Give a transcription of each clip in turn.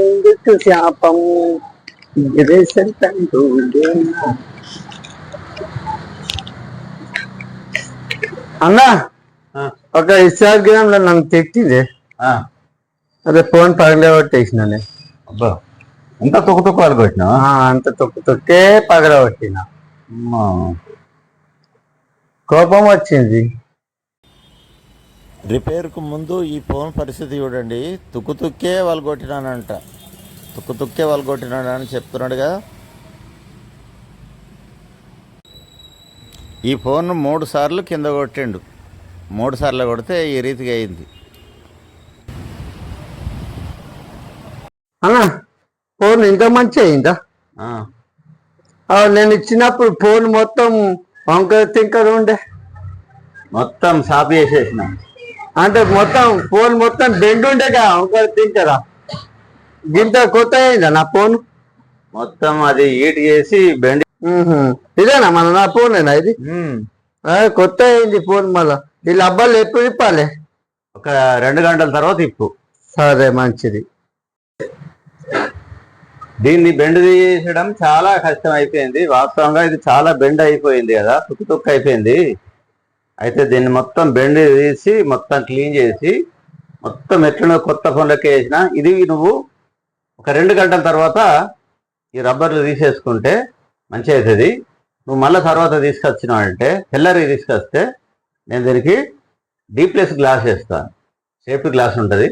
ఎందుకు శాపం ఎగరేసంటూ అన్నా ఒక ఇన్స్టాగ్రామ్ లో నన్ను తిట్టింది. అదే ఫోన్ పగలగొట్టేసినానే. అబ్బా అంత తొక్కు తొక్కు వాళ్ళు కొట్టినా? అంత తొక్కు తొక్కే పగలగొట్టిన. కోపం వచ్చింది. రిపేర్కు ముందు ఈ ఫోన్ పరిస్థితి చూడండి. తుక్కు తుక్కే వాళ్ళు కొట్టినానంట. తుక్కు తుక్కే వాళ్ళు కొట్టినాడని చెప్తున్నాడుగా. ఈ ఫోన్ 3 సార్లు కింద కొట్టిండు. 3 సార్లు కొడితే ఈ రీతిగా అయింది. అన్నా ఫోన్ ఇంత మంచి అయిందా? నేను ఇచ్చినప్పుడు ఫోన్ మొత్తం వంకర తింకర ఉండే, మొత్తం సాపి చేసేసిన. అంటే మొత్తం ఫోన్ మొత్తం బెండ్ ఉండేగా, వంకర తింకరా. గింత కొత్త అయిందా నా ఫోన్? మొత్తం అది హీట్ చేసి బెండ్. ఇదేనా మన నా ఫోనేనా ఇది? కొత్త అయింది ఫోన్. మళ్ళా ఈ లబ్బాలు ఎప్పుడు ఇప్పాలి? ఒక 2 గంటల తర్వాత ఇప్పు. సరే మంచిది. దీన్ని బెండ్ తీయడం చాలా కష్టం అయిపోయింది. వాస్తవంగా ఇది చాలా బెండ్ అయిపోయింది కదా, తుక్కు తుక్కు అయిపోయింది. అయితే దీన్ని మొత్తం బెండ్ తీసి మొత్తం క్లీన్ చేసి మొత్తం ఎట్లనో కొత్త ఫోన్లకి వేసిన. ఇది నువ్వు ఒక 2 గంటల తర్వాత ఈ రబ్బర్లు తీసేసుకుంటే మంచి అవుతుంది. నువ్వు మళ్ళీ తర్వాత తీసుకొచ్చినావు అంటే, తెల్లరి తీసుకొస్తే నేను దీనికి డీప్లెస్ గ్లాస్ వేస్తాను. సేఫ్టీ గ్లాస్ ఉంటుంది,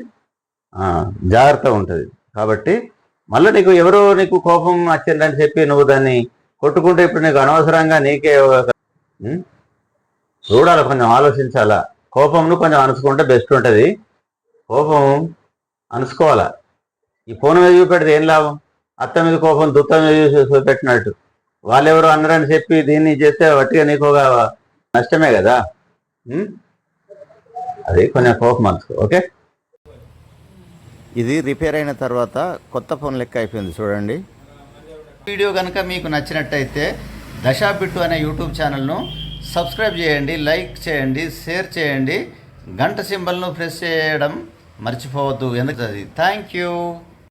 జాగ్రత్త ఉంటుంది. కాబట్టి మళ్ళీ నీకు కోపం వచ్చిందని చెప్పి నువ్వు దాన్ని కొట్టుకుంటే ఇప్పుడు నీకు అనవసరంగా నీకే చూడాలి, కొంచెం ఆలోచించాలా. కోపంను కొంచెం అనుసుకుంటే బెస్ట్ ఉంటుంది. కోపం అనుసుకోవాలా. ఈ ఫోన్ మీద చూపెడితే ఏం లాభం? అత్త మీద కోపం దుత్త మీద చూపెట్టినట్టు వాళ్ళెవరో అన్నారని చెప్పి దీన్ని చేస్తే వట్టిగా నీకు ఒక నష్టమే కదా. అది కొంచెం కోపం అనుకో. ఓకే, ఇది రిపేర్ అయిన తర్వాత కొత్త ఫోన్ లెక్క అయిపోయింది చూడండి. వీడియో కనుక మీకు నచ్చినట్టయితే దశాబిట్టు అనే యూట్యూబ్ ఛానల్ను సబ్స్క్రైబ్ చేయండి, లైక్ చేయండి, షేర్ చేయండి, గంట సింబల్ను ప్రెస్ చేయడం మర్చిపోవద్దు. ఎందుకంటే థ్యాంక్ యూ.